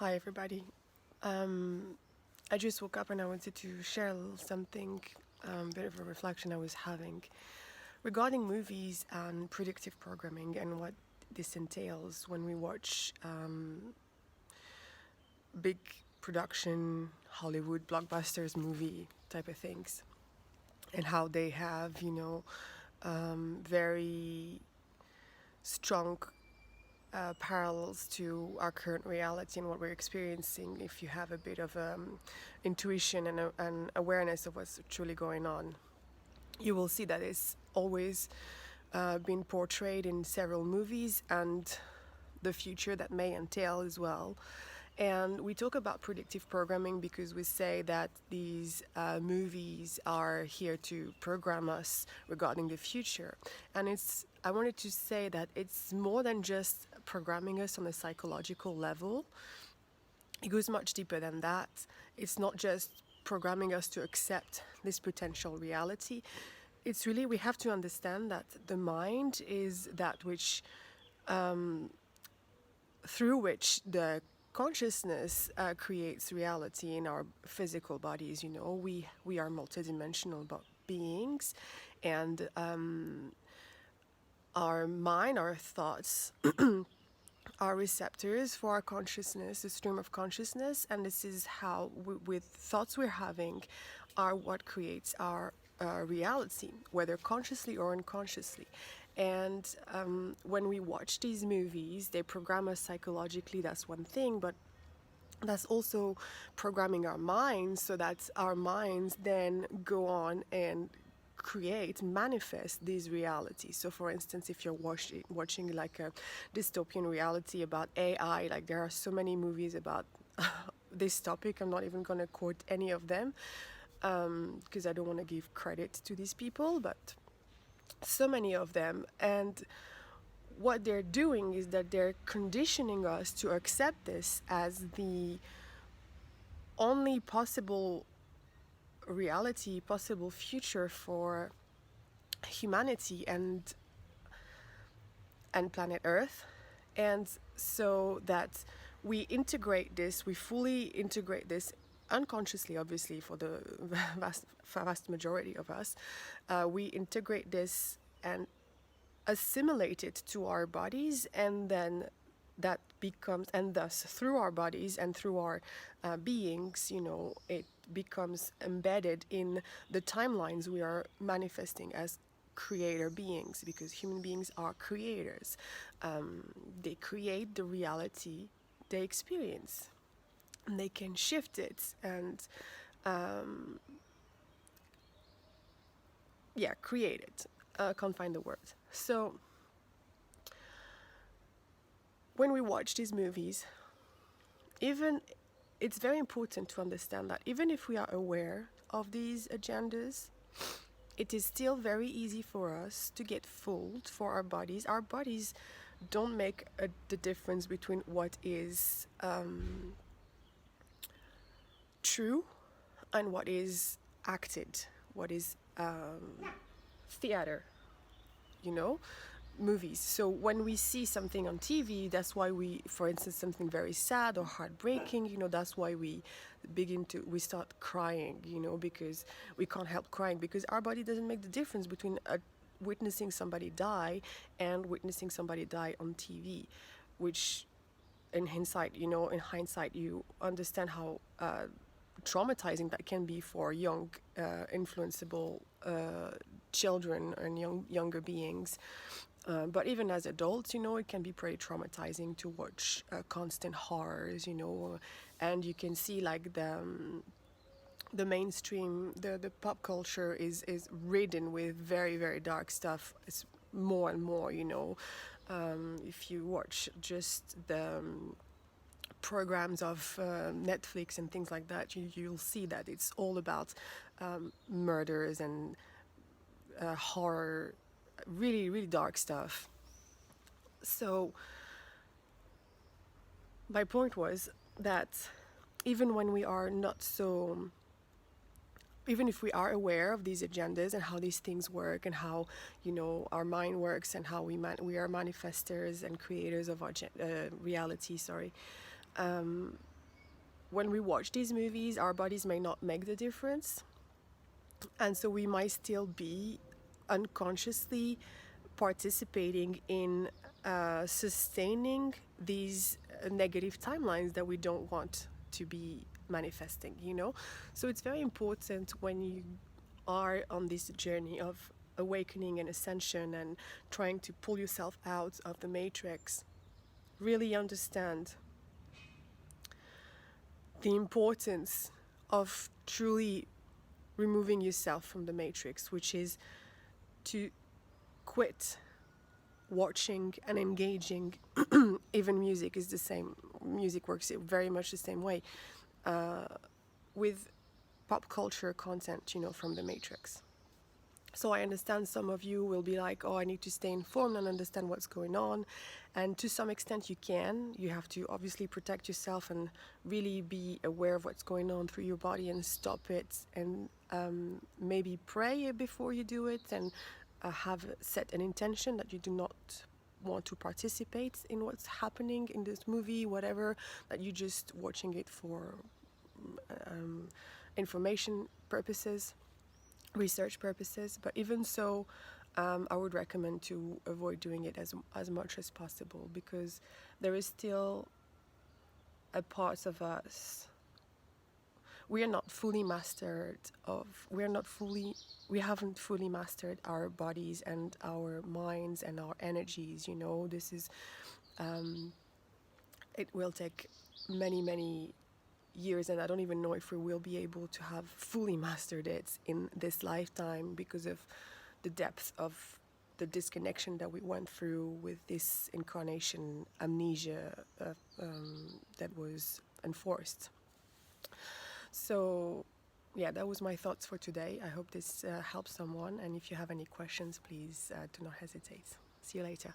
Hi, everybody. Um, I just woke up and I wanted to share a little something, bit of a reflection I was having regarding movies and predictive programming and what this entails when we watch big production Hollywood blockbusters movie type of things and how they have, very strong parallels to our current reality and what we're experiencing if you have a bit of intuition and an awareness of what's truly going on. You will see that it's always been portrayed in several movies and the future that may entail as well. And we talk about predictive programming because we say that these movies are here to program us regarding the future. And I wanted to say that it's more than just programming us on a psychological level. It goes much deeper than that. It's not just programming us to accept this potential reality. It's really, we have to understand that the mind is that which, through which the consciousness creates reality in our physical bodies. We are multidimensional beings, and our mind, our thoughts, are receptors for our consciousness, the stream of consciousness, and this is how, with thoughts we're having, are what creates our reality, whether consciously or unconsciously. And when we watch these movies, they program us psychologically, that's one thing, but that's also programming our minds so that our minds then go on and manifest these realities. So for instance, if you're watching like a dystopian reality about AI, like there are so many movies about this topic. I'm not even going to quote any of them because I don't want to give credit to these people, but so many of them. And what they're doing is that they're conditioning us to accept this as the only possible reality, possible future for humanity and planet Earth. And so that we fully integrate this unconsciously, obviously, for the vast majority of us. We integrate this and assimilate it to our bodies, and then that becomes, and thus through our bodies and through our beings, it becomes embedded in the timelines we are manifesting as creator beings, because human beings are creators. They create the reality they experience, and they can shift it and create it. I can't find the word. So when we watch these movies, it's very important to understand that even if we are aware of these agendas, it is still very easy for us to get fooled for our bodies. Our bodies don't make the difference between what is true and what is acted, what is theater, movies. So when we see something on TV, that's why for instance, something very sad or heartbreaking, that's why we start crying, because we can't help crying, because our body doesn't make the difference between witnessing somebody die and witnessing somebody die on TV, which in hindsight, you understand how traumatizing that can be for young, influenceable children and younger beings. But even as adults, it can be pretty traumatizing to watch constant horrors, and you can see like the mainstream, the pop culture is ridden with very, very dark stuff. It's more and more, if you watch just the programs of Netflix and things like that, you'll see that it's all about murders and horror, really, really dark stuff. So my point was that even when we are not so, even if we are aware of these agendas and how these things work and how, our mind works and how we are manifestors and creators of our reality, when we watch these movies, our bodies may not make the difference, and so we might still be unconsciously participating in sustaining these negative timelines that we don't want to be manifesting, you know? So it's very important when you are on this journey of awakening and ascension and trying to pull yourself out of the matrix, really understand the importance of truly removing yourself from the matrix, which is to quit watching and engaging. Even music is the same. Music works very much the same way, with pop culture content, you know, from the matrix. So I understand some of you will be like, oh, I need to stay informed and understand what's going on. And to some extent you can. You have to obviously protect yourself and really be aware of what's going on through your body and stop it, and maybe pray before you do it, and have set an intention that you do not want to participate in what's happening in this movie, whatever, that you're just watching it for information purposes, research purposes. But even so, I would recommend to avoid doing it as much as possible, because there is still a part of us. We are not fully mastered of, we haven't fully mastered our bodies and our minds and our energies, you know. This is, it will take many years, and I don't even know if we will be able to have fully mastered it in this lifetime, because of the depth of the disconnection that we went through with this incarnation amnesia that was enforced. So yeah, that was my thoughts for today. I hope this helps someone, and if you have any questions, please do not hesitate. See you later.